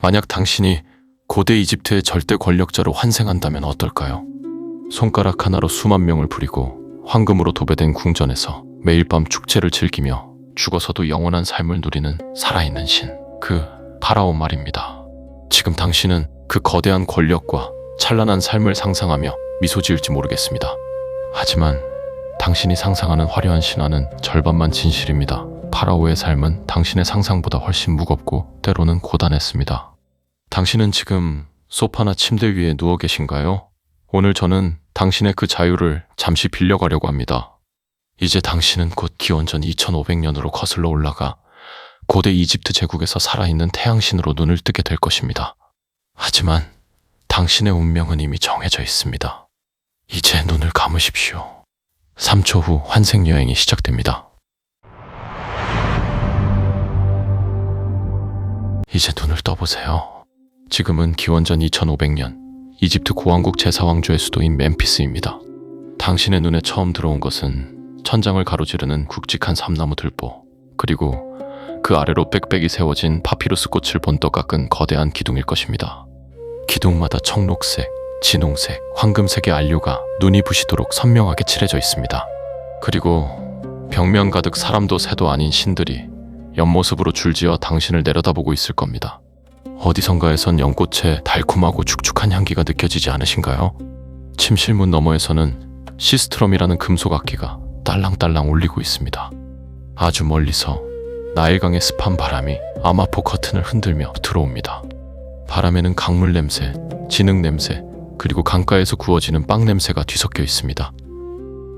만약 당신이 고대 이집트의 절대 권력자로 환생한다면 어떨까요? 손가락 하나로 수만 명을 부리고 황금으로 도배된 궁전에서 매일 밤 축제를 즐기며 죽어서도 영원한 삶을 누리는 살아있는 신, 그 파라오 말입니다. 지금 당신은 그 거대한 권력과 찬란한 삶을 상상하며 미소 지을지 모르겠습니다. 하지만 당신이 상상하는 화려한 신화는 절반만 진실입니다. 파라오의 삶은 당신의 상상보다 훨씬 무겁고 때로는 고단했습니다. 당신은 지금 소파나 침대 위에 누워 계신가요? 오늘 저는 당신의 그 자유를 잠시 빌려가려고 합니다. 이제 당신은 곧 기원전 2500년으로 거슬러 올라가 고대 이집트 제국에서 살아있는 태양신으로 눈을 뜨게 될 것입니다. 하지만 당신의 운명은 이미 정해져 있습니다. 이제 눈을 감으십시오. 3초 후 환생 여행이 시작됩니다. 이제 눈을 떠보세요. 지금은 기원전 2500년 이집트 고왕국 제사왕조의 수도인 멤피스입니다. 당신의 눈에 처음 들어온 것은 천장을 가로지르는 굵직한 삼나무 들보, 그리고 그 아래로 빽빽이 세워진 파피루스 꽃을 번떡 깎은 거대한 기둥일 것입니다. 기둥마다 청록색, 진홍색, 황금색의 안료가 눈이 부시도록 선명하게 칠해져 있습니다. 그리고 벽면 가득 사람도 새도 아닌 신들이 옆모습으로 줄지어 당신을 내려다보고 있을 겁니다. 어디선가에선 연꽃의 달콤하고 축축한 향기가 느껴지지 않으신가요? 침실문 너머에서는 시스트럼이라는 금속 악기가 딸랑딸랑 울리고 있습니다. 아주 멀리서 나일강의 습한 바람이 아마포 커튼을 흔들며 들어옵니다. 바람에는 강물 냄새, 진흙 냄새, 그리고 강가에서 구워지는 빵 냄새가 뒤섞여 있습니다.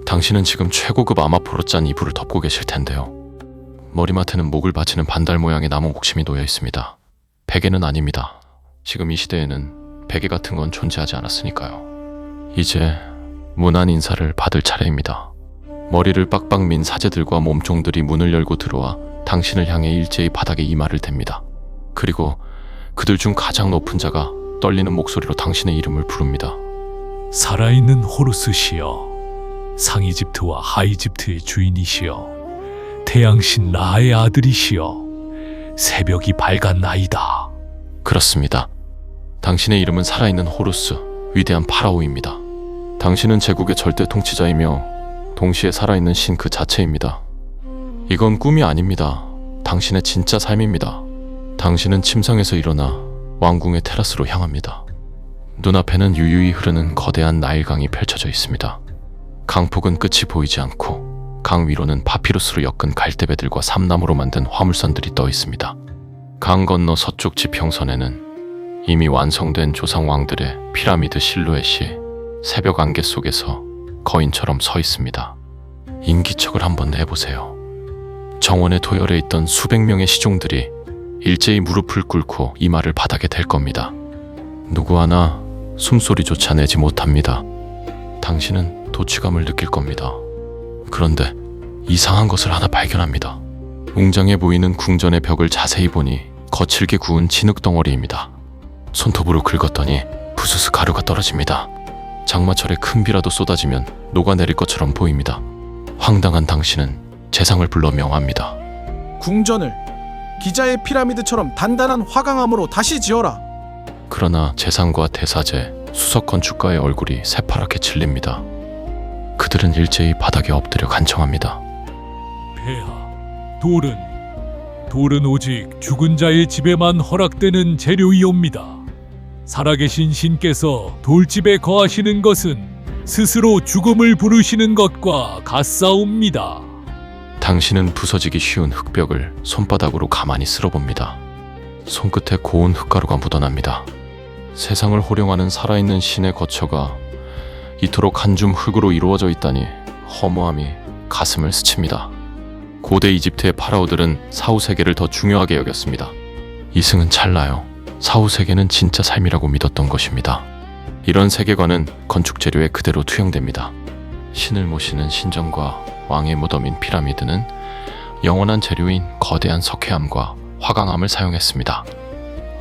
당신은 지금 최고급 아마포로 짠 이불을 덮고 계실 텐데요. 머리맡에는 목을 받치는 반달 모양의 나무 목심이 놓여 있습니다. 베개는 아닙니다. 지금 이 시대에는 베개 같은 건 존재하지 않았으니까요. 이제 문안 인사를 받을 차례입니다. 머리를 빡빡 민 사제들과 몸종들이 문을 열고 들어와 당신을 향해 일제히 바닥에 이마를 댑니다. 그리고 그들 중 가장 높은 자가 떨리는 목소리로 당신의 이름을 부릅니다. 살아있는 호루스시여, 상이집트와 하이집트의 주인이시여, 태양신 라의 아들이시여, 새벽이 밝았나이다. 그렇습니다. 당신의 이름은 살아있는 호루스, 위대한 파라오입니다. 당신은 제국의 절대 통치자이며 동시에 살아있는 신 그 자체입니다. 이건 꿈이 아닙니다. 당신의 진짜 삶입니다. 당신은 침상에서 일어나 왕궁의 테라스로 향합니다. 눈앞에는 유유히 흐르는 거대한 나일강이 펼쳐져 있습니다. 강폭은 끝이 보이지 않고 강 위로는 파피루스로 엮은 갈대배들과 삼나무로 만든 화물선들이 떠 있습니다. 강 건너 서쪽 지평선에는 이미 완성된 조상 왕들의 피라미드 실루엣이 새벽 안개 속에서 거인처럼 서 있습니다. 인기척을 한번 내보세요. 정원에 도열해 있던 수백 명의 시종들이 일제히 무릎을 꿇고 이마를 바닥에 댈 겁니다. 누구 하나 숨소리조차 내지 못합니다. 당신은 도취감을 느낄 겁니다. 그런데 이상한 것을 하나 발견합니다. 웅장해 보이는 궁전의 벽을 자세히 보니 거칠게 구운 진흙 덩어리입니다. 손톱으로 긁었더니 부스스 가루가 떨어집니다. 장마철에 큰 비라도 쏟아지면 녹아내릴 것처럼 보입니다. 황당한 당신은 재상을 불러 명합니다. 궁전을 기자의 피라미드처럼 단단한 화강암으로 다시 지어라. 그러나 재상과 대사제, 수석 건축가의 얼굴이 새파랗게 질립니다. 그들은 일제히 바닥에 엎드려 간청합니다. 폐하, 돌은 오직 죽은 자의 집에만 허락되는 재료이옵니다. 살아계신 신께서 돌집에 거하시는 것은 스스로 죽음을 부르시는 것과 같사옵니다. 당신은 부서지기 쉬운 흙벽을 손바닥으로 가만히 쓸어봅니다. 손끝에 고운 흙가루가 묻어납니다. 세상을 호령하는 살아있는 신의 거처가 이토록 한 줌 흙으로 이루어져 있다니 허무함이 가슴을 스칩니다. 고대 이집트의 파라오들은 사후세계를 더 중요하게 여겼습니다. 이승은 찰나요. 사후세계는 진짜 삶이라고 믿었던 것입니다. 이런 세계관은 건축 재료에 그대로 투영됩니다. 신을 모시는 신전과 왕의 무덤인 피라미드는 영원한 재료인 거대한 석회암과 화강암을 사용했습니다.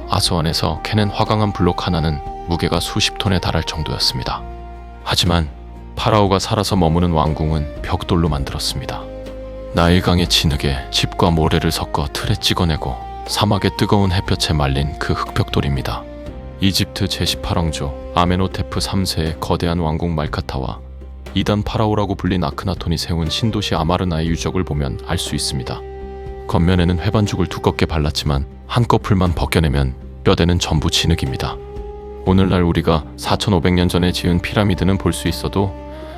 아스완에서 캐낸 화강암 블록 하나는 무게가 수십 톤에 달할 정도였습니다. 하지만 파라오가 살아서 머무는 왕궁은 벽돌로 만들었습니다. 나일강의 진흙에 칩과 모래를 섞어 틀에 찍어내고 사막의 뜨거운 햇볕에 말린 그 흑벽돌입니다. 이집트 제18왕조 아메노테프 3세의 거대한 왕궁 말카타와 이단 파라오라고 불린 아크나톤이 세운 신도시 아마르나의 유적을 보면 알 수 있습니다. 겉면에는 회반죽을 두껍게 발랐지만 한꺼풀만 벗겨내면 뼈대는 전부 진흙입니다. 오늘날 우리가 4500년 전에 지은 피라미드는 볼 수 있어도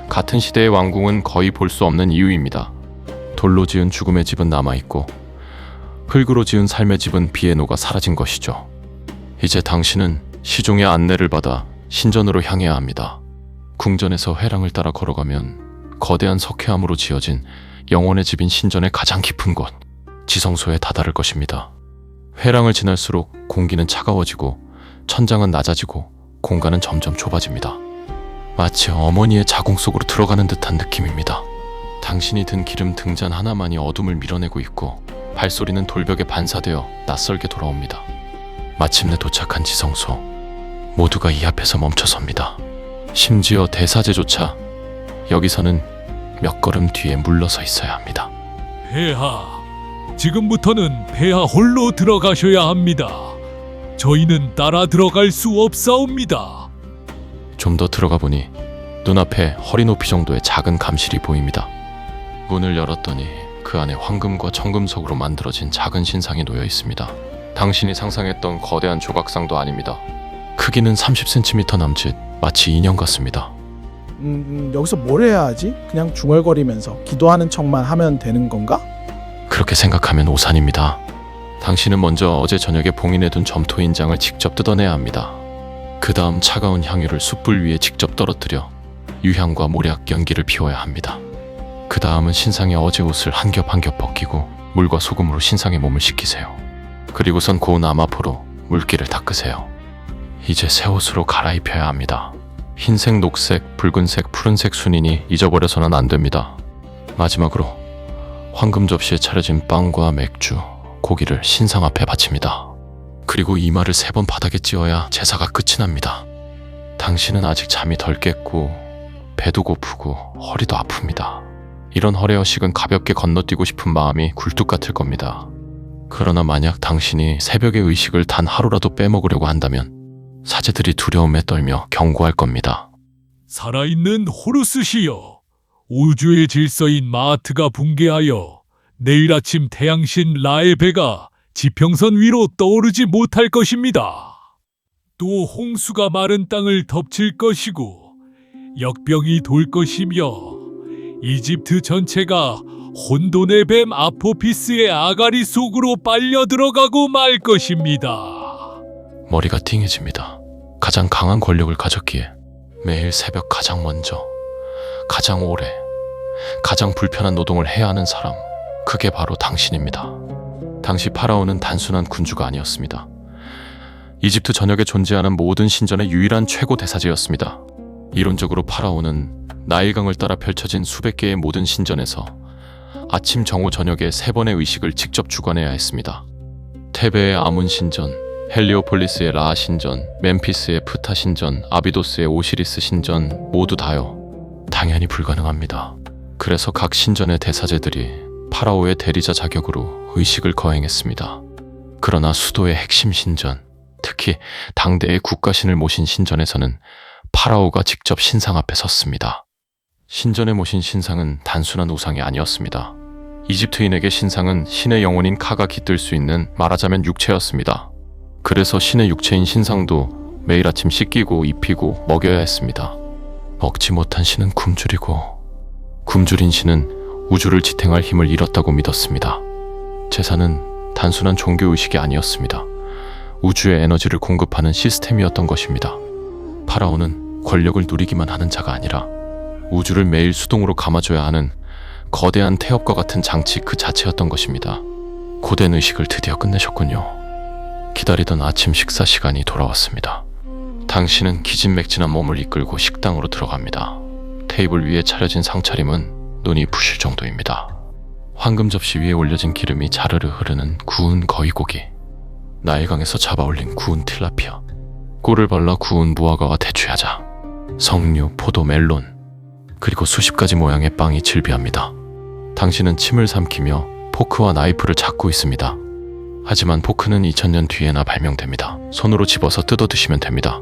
같은 시대의 왕궁은 거의 볼 수 없는 이유입니다. 돌로 지은 죽음의 집은 남아있고 흙으로 지은 삶의 집은 비에 녹아 사라진 것이죠. 이제 당신은 시종의 안내를 받아 신전으로 향해야 합니다. 궁전에서 회랑을 따라 걸어가면 거대한 석회암으로 지어진 영혼의 집인 신전의 가장 깊은 곳, 지성소에 다다를 것입니다. 회랑을 지날수록 공기는 차가워지고 천장은 낮아지고 공간은 점점 좁아집니다. 마치 어머니의 자궁 속으로 들어가는 듯한 느낌입니다. 당신이 든 기름 등잔 하나만이 어둠을 밀어내고 있고 발소리는 돌벽에 반사되어 낯설게 돌아옵니다. 마침내 도착한 지성소. 모두가 이 앞에서 멈춰섭니다. 심지어 대사제조차 여기서는 몇 걸음 뒤에 물러서 있어야 합니다. 폐하, 지금부터는 폐하 홀로 들어가셔야 합니다. 저희는 따라 들어갈 수 없사옵니다. 좀 더 들어가 보니 눈앞에 허리 높이 정도의 작은 감실이 보입니다. 문을 열었더니 그 안에 황금과 청금석으로 만들어진 작은 신상이 놓여 있습니다. 당신이 상상했던 거대한 조각상도 아닙니다. 크기는 30cm 남짓, 마치 인형 같습니다. 여기서 뭘 해야 하지? 그냥 중얼거리면서 기도하는 척만 하면 되는 건가? 그렇게 생각하면 오산입니다. 당신은 먼저 어제 저녁에 봉인해둔 점토 인장을 직접 뜯어내야 합니다. 그 다음 차가운 향유를 숯불 위에 직접 떨어뜨려 유향과 모략, 연기를 피워야 합니다. 그 다음은 신상의 어제 옷을 한 겹 한 겹 벗기고 물과 소금으로 신상의 몸을 씻기세요. 그리고선 고운 암화포로 물기를 닦으세요. 이제 새 옷으로 갈아입혀야 합니다. 흰색, 녹색, 붉은색, 푸른색 순인이 잊어버려서는 안 됩니다. 마지막으로 황금 접시에 차려진 빵과 맥주, 고기를 신상 앞에 바칩니다. 그리고 이마를 3번 바닥에 찧어야 제사가 끝이 납니다. 당신은 아직 잠이 덜 깼고 배도 고프고 허리도 아픕니다. 이런 허례허식은 가볍게 건너뛰고 싶은 마음이 굴뚝 같을 겁니다. 그러나 만약 당신이 새벽의 의식을 단 하루라도 빼먹으려고 한다면 사제들이 두려움에 떨며 경고할 겁니다. 살아있는 호루스시여, 우주의 질서인 마아트가 붕괴하여 내일 아침 태양신 라의 배가 지평선 위로 떠오르지 못할 것입니다. 또 홍수가 마른 땅을 덮칠 것이고 역병이 돌 것이며 이집트 전체가 혼돈의 뱀 아포피스의 아가리 속으로 빨려 들어가고 말 것입니다. 머리가 띵해집니다. 가장 강한 권력을 가졌기에 매일 새벽 가장 먼저, 가장 오래, 가장 불편한 노동을 해야 하는 사람, 그게 바로 당신입니다. 당시 파라오는 단순한 군주가 아니었습니다. 이집트 전역에 존재하는 모든 신전의 유일한 최고 대사제였습니다. 이론적으로 파라오는 나일강을 따라 펼쳐진 수백 개의 모든 신전에서 아침, 정오, 저녁에 3번의 의식을 직접 주관해야 했습니다. 테베의 아문 신전, 헬리오폴리스의 라 신전, 멤피스의 프타 신전, 아비도스의 오시리스 신전 모두 다요. 당연히 불가능합니다. 그래서 각 신전의 대사제들이 파라오의 대리자 자격으로 의식을 거행했습니다. 그러나 수도의 핵심 신전, 특히 당대의 국가신을 모신 신전에서는 파라오가 직접 신상 앞에 섰습니다. 신전에 모신 신상은 단순한 우상이 아니었습니다. 이집트인에게 신상은 신의 영혼인 카가 깃들 수 있는 말하자면 육체였습니다. 그래서 신의 육체인 신상도 매일 아침 씻기고 입히고 먹여야 했습니다. 먹지 못한 신은 굶주리고 굶주린 신은 우주를 지탱할 힘을 잃었다고 믿었습니다. 제사는 단순한 종교의식이 아니었습니다. 우주의 에너지를 공급하는 시스템이었던 것입니다. 파라오는 권력을 누리기만 하는 자가 아니라 우주를 매일 수동으로 감아줘야 하는 거대한 태엽과 같은 장치 그 자체였던 것입니다. 고된 의식을 드디어 끝내셨군요. 기다리던 아침 식사 시간이 돌아왔습니다. 당신은 기진맥진한 몸을 이끌고 식당으로 들어갑니다. 테이블 위에 차려진 상차림은 눈이 부실 정도입니다. 황금 접시 위에 올려진 기름이 자르르 흐르는 구운 거위고기, 나일강에서 잡아올린 구운 틸라피아, 꿀을 발라 구운 무화과와 대추야자, 석류, 포도, 멜론, 그리고 수십 가지 모양의 빵이 즐비합니다. 당신은 침을 삼키며 포크와 나이프를 잡고 있습니다. 하지만 포크는 2000년 뒤에나 발명됩니다. 손으로 집어서 뜯어 드시면 됩니다.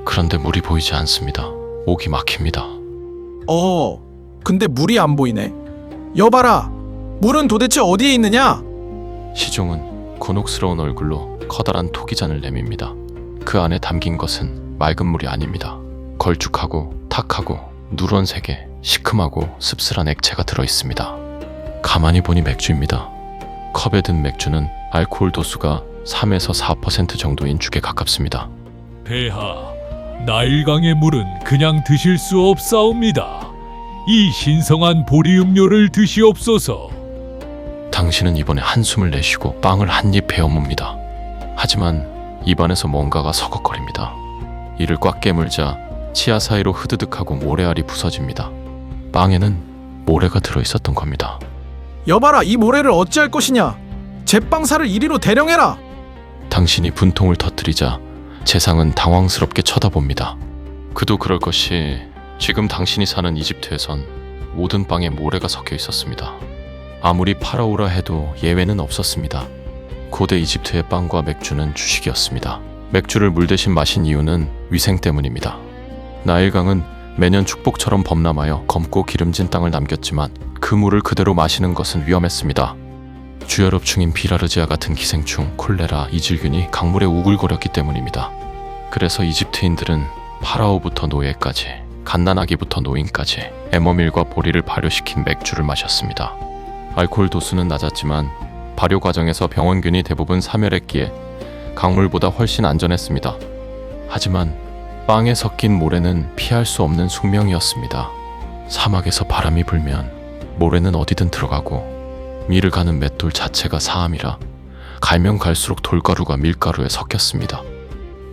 그런데 물이 보이지 않습니다. 목이 막힙니다. 근데 물이 안 보이네. 여봐라, 물은 도대체 어디에 있느냐? 시종은 곤혹스러운 얼굴로 커다란 토기잔을 내밉니다. 그 안에 담긴 것은 맑은 물이 아닙니다. 걸쭉하고 탁하고 누런색의 시큼하고 씁쓸한 액체가 들어있습니다. 가만히 보니 맥주입니다. 컵에 든 맥주는 알코올 도수가 3에서 4% 정도인 죽에 가깝습니다. 폐하, 나일강의 물은 그냥 드실 수 없사옵니다. 이 신성한 보리 음료를 드시옵소서. 당신은 이번에 한숨을 내쉬고 빵을 한 입 베어뭅니다. 하지만 입안에서 뭔가가 서걱거립니다. 이를 꽉 깨물자 치아 사이로 흐드득하고 모래알이 부서집니다. 빵에는 모래가 들어있었던 겁니다. 여봐라, 이 모래를 어찌할 것이냐? 제빵사를 이리로 대령해라. 당신이 분통을 터뜨리자 재상은 당황스럽게 쳐다봅니다. 그도 그럴 것이 지금 당신이 사는 이집트에선 모든 빵에 모래가 섞여 있었습니다. 아무리 파라오라 해도 예외는 없었습니다. 고대 이집트의 빵과 맥주는 주식이었습니다. 맥주를 물 대신 마신 이유는 위생 때문입니다. 나일강은 매년 축복처럼 범람하여 검고 기름진 땅을 남겼지만 그 물을 그대로 마시는 것은 위험했습니다. 주혈업충인 비라르지아 같은 기생충, 콜레라, 이질균이 강물에 우글거렸기 때문입니다. 그래서 이집트인들은 파라오부터 노예까지, 갓난아기부터 노인까지 에머밀과 보리를 발효시킨 맥주를 마셨습니다. 알코올 도수는 낮았지만 발효 과정에서 병원균이 대부분 사멸했기에 강물보다 훨씬 안전했습니다. 하지만 빵에 섞인 모래는 피할 수 없는 숙명이었습니다. 사막에서 바람이 불면 모래는 어디든 들어가고 밀을 가는 맷돌 자체가 사암이라 갈면 갈수록 돌가루가 밀가루에 섞였습니다.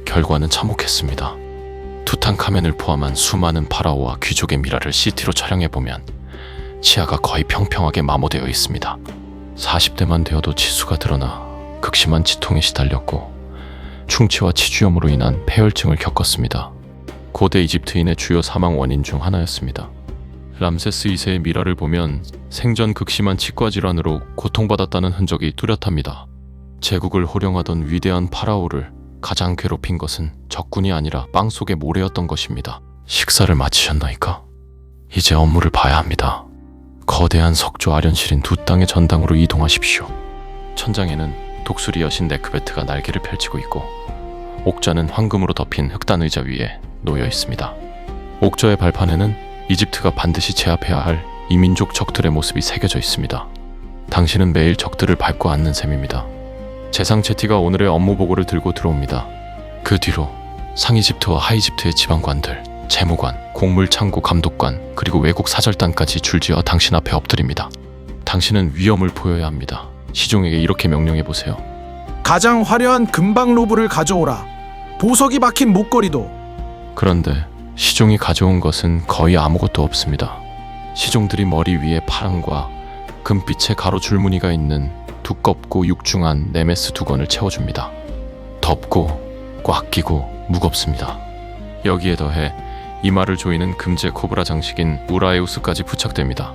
결과는 참혹했습니다. 투탕카멘을 포함한 수많은 파라오와 귀족의 미라를 CT로 촬영해보면 치아가 거의 평평하게 마모되어 있습니다. 40대만 되어도 치수가 드러나 극심한 치통에 시달렸고 충치와 치주염으로 인한 폐혈증을 겪었습니다. 고대 이집트인의 주요 사망 원인 중 하나였습니다. 람세스 2세의 미라를 보면 생전 극심한 치과 질환으로 고통받았다는 흔적이 뚜렷합니다. 제국을 호령하던 위대한 파라오를 가장 괴롭힌 것은 적군이 아니라 빵 속의 모래였던 것입니다. 식사를 마치셨나이까? 이제 업무를 봐야 합니다. 거대한 석조 아련실인 두 땅의 전당으로 이동하십시오. 천장에는 독수리 여신 네크베트가 날개를 펼치고 있고 옥좌는 황금으로 덮인 흑단 의자 위에 놓여 있습니다. 옥좌의 발판에는 이집트가 반드시 제압해야 할 이민족 적들의 모습이 새겨져 있습니다. 당신은 매일 적들을 밟고 앉는 셈입니다. 재상 제티가 오늘의 업무 보고를 들고 들어옵니다. 그 뒤로 상이집트와 하이집트의 지방관들, 재무관, 곡물창고 감독관, 그리고 외국 사절단까지 줄지어 당신 앞에 엎드립니다. 당신은 위엄을 보여야 합니다. 시종에게 이렇게 명령해보세요. 가장 화려한 금방 로브를 가져오라. 보석이 박힌 목걸이도. 그런데 시종이 가져온 것은 거의 아무것도 없습니다. 시종들이 머리 위에 파랑과 금빛의 가로 줄무늬가 있는 두껍고 육중한 네메스 2건을 채워줍니다. 덥고 꽉 끼고 무겁습니다. 여기에 더해 이마를 조이는 금제 코브라 장식인 우라에우스까지 부착됩니다.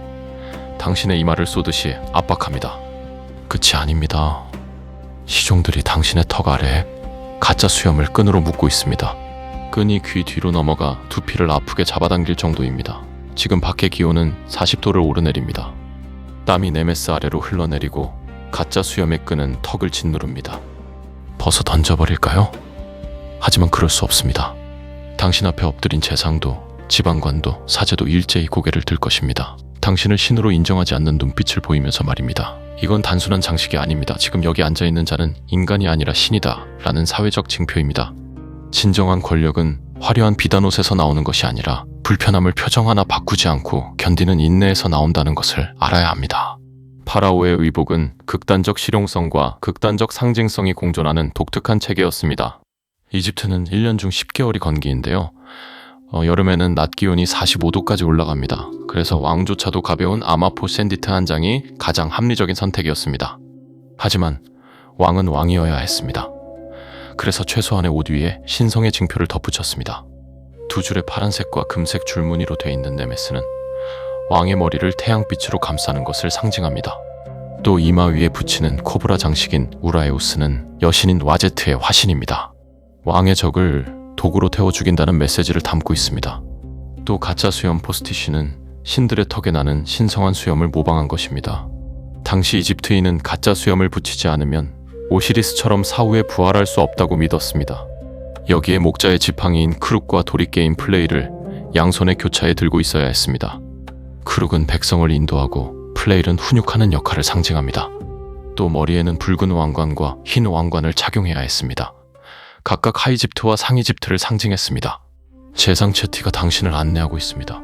당신의 이마를 쏘듯이 압박합니다. 끝이 아닙니다. 시종들이 당신의 턱 아래에 가짜 수염을 끈으로 묶고 있습니다. 끈이 귀 뒤로 넘어가 두피를 아프게 잡아당길 정도입니다. 지금 밖의 기온은 40도를 오르내립니다. 땀이 네메스 아래로 흘러내리고 가짜 수염의 끈은 턱을 짓누릅니다. 벗어 던져버릴까요? 하지만 그럴 수 없습니다. 당신 앞에 엎드린 재상도 지방관도 사제도 일제히 고개를 들 것입니다. 당신을 신으로 인정하지 않는 눈빛을 보이면서 말입니다. 이건 단순한 장식이 아닙니다. 지금 여기 앉아있는 자는 인간이 아니라 신이다 라는 사회적 징표입니다. 진정한 권력은 화려한 비단옷에서 나오는 것이 아니라 불편함을 표정 하나 바꾸지 않고 견디는 인내에서 나온다는 것을 알아야 합니다. 파라오의 의복은 극단적 실용성과 극단적 상징성이 공존하는 독특한 체계였습니다. 이집트는 1년 중 10개월이 건기인데요. 여름에는 낮 기온이 45도까지 올라갑니다. 그래서 왕조차도 가벼운 아마포 샌디트 한 장이 가장 합리적인 선택이었습니다. 하지만 왕은 왕이어야 했습니다. 그래서 최소한의 옷 위에 신성의 징표를 덧붙였습니다. 두 줄의 파란색과 금색 줄무늬로 되어 있는 네메스는 왕의 머리를 태양빛으로 감싸는 것을 상징합니다. 또 이마 위에 붙이는 코브라 장식인 우라에우스는 여신인 와제트의 화신입니다. 왕의 적을 도구로 태워 죽인다는 메시지를 담고 있습니다. 또 가짜 수염 포스티시는 신들의 턱에 나는 신성한 수염을 모방한 것입니다. 당시 이집트인은 가짜 수염을 붙이지 않으면 오시리스처럼 사후에 부활할 수 없다고 믿었습니다. 여기에 목자의 지팡이인 크룩과 도리게임 플레이를 양손에 교차에 들고 있어야 했습니다. 크룩은 백성을 인도하고 플레이는 훈육하는 역할을 상징합니다. 또 머리에는 붉은 왕관과 흰 왕관을 착용해야 했습니다. 각각 하이집트와 상이집트를 상징했습니다. 재상 채티가 당신을 안내하고 있습니다.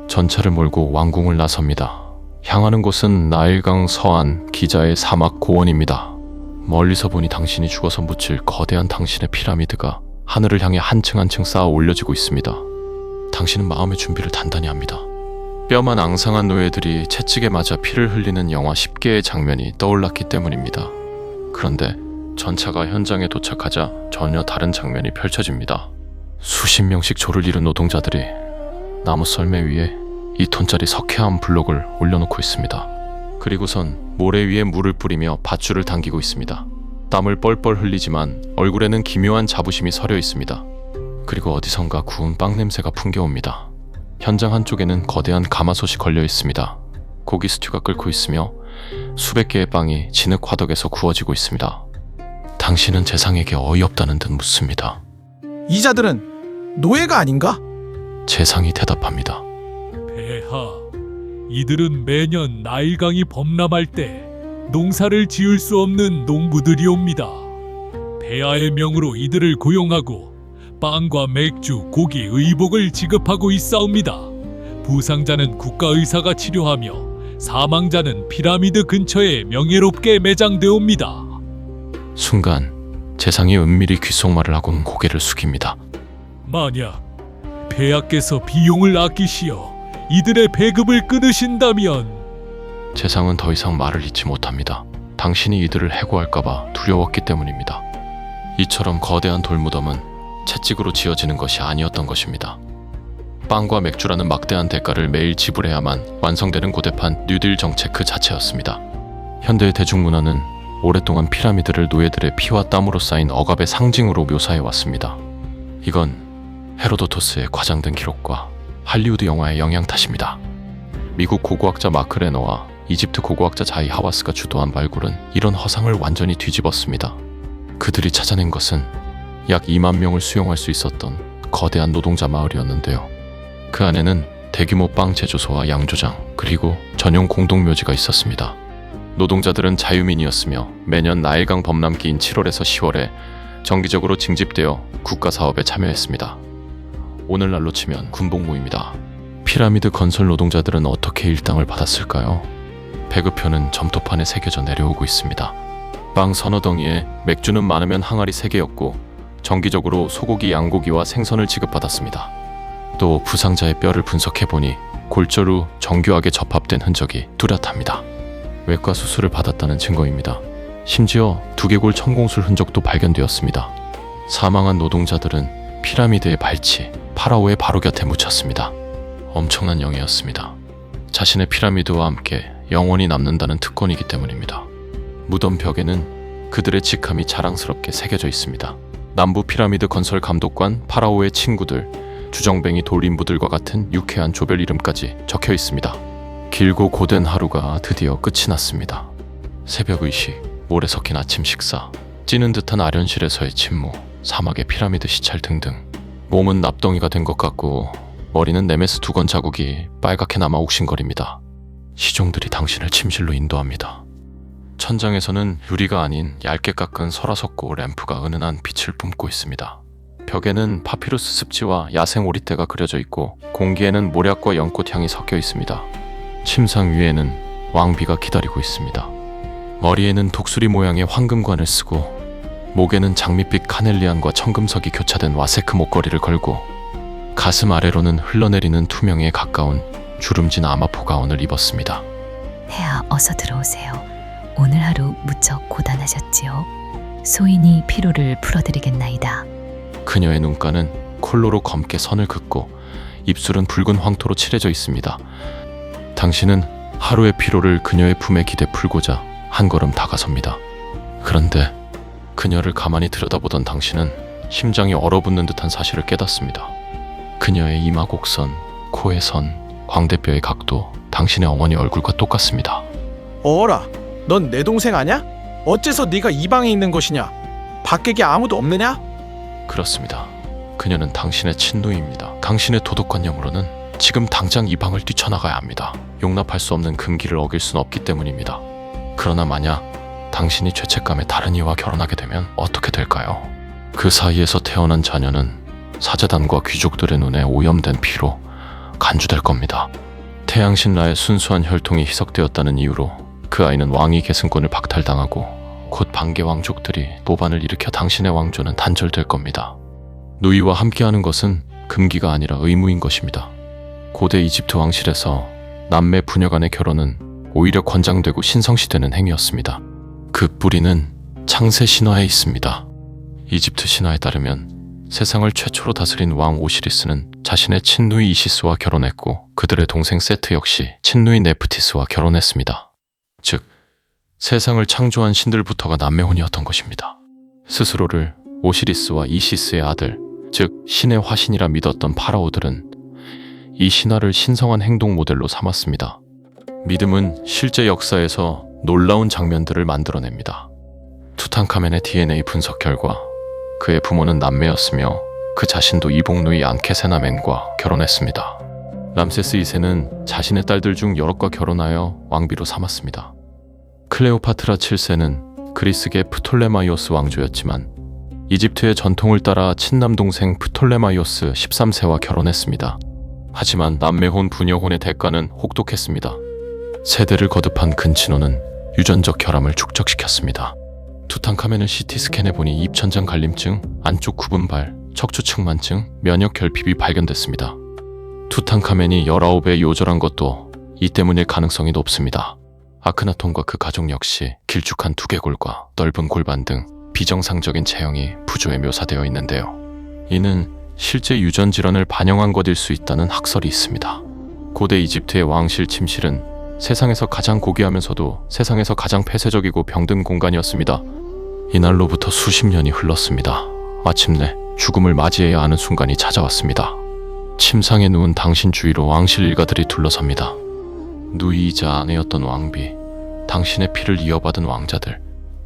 전차를 몰고 왕궁을 나섭니다. 향하는 곳은 나일강 서안 기자의 사막 고원입니다. 멀리서 보니 당신이 죽어서 묻힐 거대한 당신의 피라미드가 하늘을 향해 한층 한층 쌓아 올려지고 있습니다. 당신은 마음의 준비를 단단히 합니다. 뼈만 앙상한 노예들이 채찍에 맞아 피를 흘리는 영화 10개의 장면이 떠올랐기 때문입니다. 그런데 전차가 현장에 도착하자 전혀 다른 장면이 펼쳐집니다. 수십 명씩 조를 이룬 노동자들이 나무 썰매 위에 2톤짜리 석회암 블록을 올려놓고 있습니다. 그리고선 모래 위에 물을 뿌리며 밧줄을 당기고 있습니다. 땀을 뻘뻘 흘리지만 얼굴에는 기묘한 자부심이 서려 있습니다. 그리고 어디선가 구운 빵 냄새가 풍겨옵니다. 현장 한쪽에는 거대한 가마솥이 걸려 있습니다. 고기 스튜가 끓고 있으며 수백 개의 빵이 진흙 화덕에서 구워지고 있습니다. 당신은 재상에게 어이없다는 듯 묻습니다. 이 자들은 노예가 아닌가? 재상이 대답합니다. 폐하, 이들은 매년 나일강이 범람할 때 농사를 지을 수 없는 농부들이옵니다. 폐하의 명으로 이들을 고용하고 빵과 맥주, 고기, 의복을 지급하고 있사옵니다. 부상자는 국가의사가 치료하며 사망자는 피라미드 근처에 명예롭게 매장되옵니다. 순간 재상이 은밀히 귓속말을 하고는 고개를 숙입니다. 만약 폐하께서 비용을 아끼시어 이들의 배급을 끊으신다면 재상은 더 이상 말을 잇지 못합니다. 당신이 이들을 해고할까봐 두려웠기 때문입니다. 이처럼 거대한 돌무덤은 채찍으로 지어지는 것이 아니었던 것입니다. 빵과 맥주라는 막대한 대가를 매일 지불해야만 완성되는 고대판 뉴딜 정책 그 자체였습니다. 현대의 대중문화는 오랫동안 피라미드를 노예들의 피와 땀으로 쌓인 억압의 상징으로 묘사해왔습니다. 이건 헤로도토스의 과장된 기록과 할리우드 영화의 영향 탓입니다. 미국 고고학자 마크 레너와 이집트 고고학자 자이 하와스가 주도한 발굴은 이런 허상을 완전히 뒤집었습니다. 그들이 찾아낸 것은 약 2만 명을 수용할 수 있었던 거대한 노동자 마을이었는데요. 그 안에는 대규모 빵 제조소와 양조장, 그리고 전용 공동묘지가 있었습니다. 노동자들은 자유민이었으며 매년 나일강 범람기인 7월에서 10월에 정기적으로 징집되어 국가사업에 참여했습니다. 오늘날로 치면 군복무입니다. 피라미드 건설 노동자들은 어떻게 일당을 받았을까요? 배급표는 점토판에 새겨져 내려오고 있습니다. 빵 서너 덩이에 맥주는 많으면 항아리 3개였고 정기적으로 소고기, 양고기와 생선을 지급받았습니다. 또 부상자의 뼈를 분석해보니 골절 후 정교하게 접합된 흔적이 뚜렷합니다. 외과 수술을 받았다는 증거입니다. 심지어 두개골 천공술 흔적도 발견되었습니다. 사망한 노동자들은 피라미드의 발치, 파라오의 바로 곁에 묻혔습니다. 엄청난 영예였습니다. 자신의 피라미드와 함께 영원히 남는다는 특권이기 때문입니다. 무덤 벽에는 그들의 직함이 자랑스럽게 새겨져 있습니다. 남부 피라미드 건설 감독관 파라오의 친구들, 주정뱅이 돌인부들과 같은 유쾌한 조별 이름까지 적혀 있습니다. 길고 고된 하루가 드디어 끝이 났습니다. 새벽 의식, 모래 섞인 아침 식사, 찌는 듯한 아련실에서의 침묵, 사막의 피라미드 시찰 등등. 몸은 납덩이가 된 것 같고 머리는 네메스 두건 자국이 빨갛게 남아 욱신거립니다. 시종들이 당신을 침실로 인도합니다. 천장에서는 유리가 아닌 얇게 깎은 설화석고 램프가 은은한 빛을 뿜고 있습니다. 벽에는 파피루스 습지와 야생 오리떼가 그려져 있고 공기에는 모략과 연꽃 향이 섞여 있습니다. 침상 위에는 왕비가 기다리고 있습니다. 머리에는 독수리 모양의 황금관을 쓰고 목에는 장밋빛 카넬리안과 청금석이 교차된 와세크 목걸이를 걸고 가슴 아래로는 흘러내리는 투명에 가까운 주름진 아마포 가운을 입었습니다. 폐하, 어서 들어오세요. 오늘 하루 무척 고단하셨지요. 소인이 피로를 풀어드리겠나이다. 그녀의 눈가는 콜로로 검게 선을 긋고 입술은 붉은 황토로 칠해져 있습니다. 당신은 하루의 피로를 그녀의 품에 기대 풀고자 한 걸음 다가섭니다. 그런데 그녀를 가만히 들여다보던 당신은 심장이 얼어붙는 듯한 사실을 깨닫습니다. 그녀의 이마 곡선, 코의 선, 광대뼈의 각도 당신의 어머니 얼굴과 똑같습니다. 어라, 넌 내 동생 아냐? 어째서 네가 이 방에 있는 것이냐? 밖에 아무도 없느냐? 그렇습니다. 그녀는 당신의 친누이입니다. 당신의 도덕관념으로는 지금 당장 이 방을 뛰쳐나가야 합니다. 용납할 수 없는 금기를 어길 수는 없기 때문입니다. 그러나 만약 당신이 죄책감에 다른 이와 결혼하게 되면 어떻게 될까요? 그 사이에서 태어난 자녀는 사제단과 귀족들의 눈에 오염된 피로 간주될 겁니다. 태양신라의 순수한 혈통이 희석되었다는 이유로 그 아이는 왕위 계승권을 박탈당하고 곧 반개 왕족들이 노반을 일으켜 당신의 왕조는 단절될 겁니다. 누이와 함께하는 것은 금기가 아니라 의무인 것입니다. 고대 이집트 왕실에서 남매 부녀 간의 결혼은 오히려 권장되고 신성시되는 행위였습니다. 그 뿌리는 창세 신화에 있습니다. 이집트 신화에 따르면 세상을 최초로 다스린 왕 오시리스는 자신의 친누이 이시스와 결혼했고 그들의 동생 세트 역시 친누이 네프티스와 결혼했습니다. 즉, 세상을 창조한 신들부터가 남매혼이었던 것입니다. 스스로를 오시리스와 이시스의 아들, 즉 신의 화신이라 믿었던 파라오들은 이 신화를 신성한 행동 모델로 삼았습니다. 믿음은 실제 역사에서 놀라운 장면들을 만들어냅니다. 투탕카멘의 DNA 분석 결과 그의 부모는 남매였으며 그 자신도 이복누이 안케세나멘과 결혼했습니다. 람세스 2세는 자신의 딸들 중 여럿과 결혼하여 왕비로 삼았습니다. 클레오파트라 7세는 그리스계 프톨레마이오스 왕조였지만 이집트의 전통을 따라 친남동생 프톨레마이오스 13세와 결혼했습니다. 하지만 남매혼 부녀혼의 대가는 혹독했습니다. 세대를 거듭한 근친혼은 유전적 결함을 축적시켰습니다. 투탕카멘을 CT스캔해보니 입천장 갈림증, 안쪽 구분발, 척추측만증, 면역 결핍이 발견됐습니다. 투탕카멘이 19에 요절한 것도 이 때문일 가능성이 높습니다. 아크나톤과 그 가족 역시 길쭉한 두개골과 넓은 골반 등 비정상적인 체형이 부조에 묘사되어 있는데요. 이는 실제 유전 질환을 반영한 것일 수 있다는 학설이 있습니다. 고대 이집트의 왕실 침실은 세상에서 가장 고귀하면서도 세상에서 가장 폐쇄적이고 병든 공간이었습니다. 이날로부터 수십 년이 흘렀습니다. 마침내 죽음을 맞이해야 하는 순간이 찾아왔습니다. 침상에 누운 당신 주위로 왕실 일가들이 둘러섭니다. 누이이자 아내였던 왕비, 당신의 피를 이어받은 왕자들,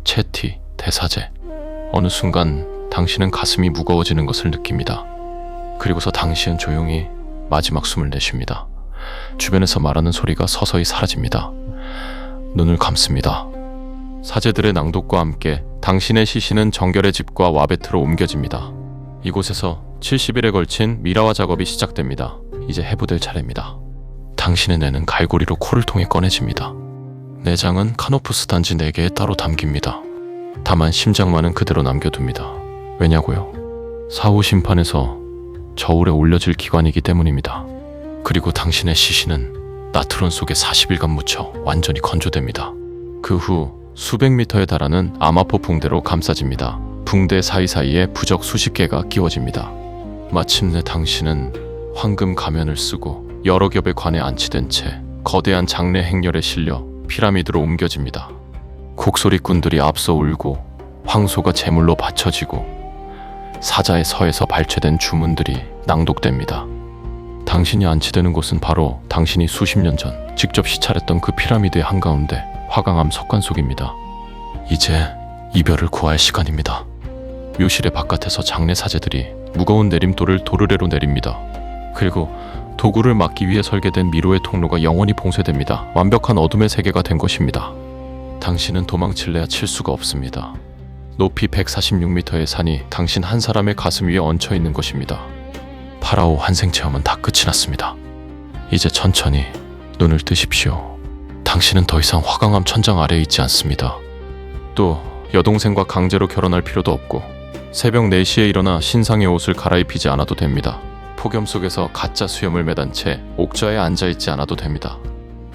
채티, 대사제. 어느 순간 당신은 가슴이 무거워지는 것을 느낍니다. 그리고서 당신은 조용히 마지막 숨을 내쉽니다. 주변에서 말하는 소리가 서서히 사라집니다. 눈을 감습니다. 사제들의 낭독과 함께 당신의 시신은 정결의 집과 와베트로 옮겨집니다. 이곳에서 70일에 걸친 미라와 작업이 시작됩니다. 이제 해부될 차례입니다. 당신의 뇌는 갈고리로 코를 통해 꺼내집니다. 내장은 카노푸스 단지 4개에 따로 담깁니다. 다만 심장만은 그대로 남겨둡니다. 왜냐고요? 사후 심판에서 저울에 올려질 기관이기 때문입니다. 그리고 당신의 시신은 나트론 속에 40일간 묻혀 완전히 건조됩니다. 그 후 수백 미터에 달하는 아마포 붕대로 감싸집니다. 붕대 사이사이에 부적 수십 개가 끼워집니다. 마침내 당신은 황금 가면을 쓰고 여러 겹의 관에 안치된 채 거대한 장례 행렬에 실려 피라미드로 옮겨집니다. 곡소리꾼들이 앞서 울고 황소가 제물로 바쳐지고 사자의 서에서 발췌된 주문들이 낭독됩니다. 당신이 안치되는 곳은 바로 당신이 수십 년 전 직접 시찰했던 그 피라미드의 한가운데 화강암 석관 속입니다. 이제 이별을 구할 시간입니다. 묘실의 바깥에서 장례 사제들이 무거운 내림돌을 도르래로 내립니다. 그리고 도구를 막기 위해 설계된 미로의 통로가 영원히 봉쇄됩니다. 완벽한 어둠의 세계가 된 것입니다. 당신은 도망칠래야 칠 수가 없습니다. 높이 146m의 산이 당신 한 사람의 가슴 위에 얹혀 있는 것입니다. 파라오 환생 체험은 다 끝이 났습니다. 이제 천천히 눈을 뜨십시오. 당신은 더 이상 화강암 천장 아래에 있지 않습니다. 또 여동생과 강제로 결혼할 필요도 없고 새벽 4시에 일어나 신상의 옷을 갈아입히지 않아도 됩니다. 폭염 속에서 가짜 수염을 매단 채 옥좌에 앉아있지 않아도 됩니다.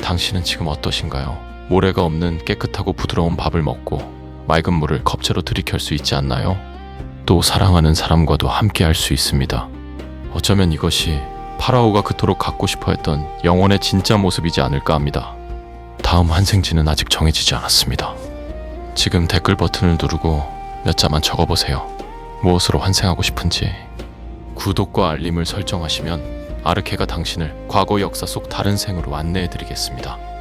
당신은 지금 어떠신가요? 모래가 없는 깨끗하고 부드러운 밥을 먹고 맑은 물을 컵째로 들이킬 수 있지 않나요? 또 사랑하는 사람과도 함께 할 수 있습니다. 어쩌면 이것이 파라오가 그토록 갖고 싶어 했던 영혼의 진짜 모습이지 않을까 합니다. 다음 환생지는 아직 정해지지 않았습니다. 지금 댓글 버튼을 누르고 몇 자만 적어보세요. 무엇으로 환생하고 싶은지. 구독과 알림을 설정하시면 아르케가 당신을 과거 역사 속 다른 생으로 안내해드리겠습니다.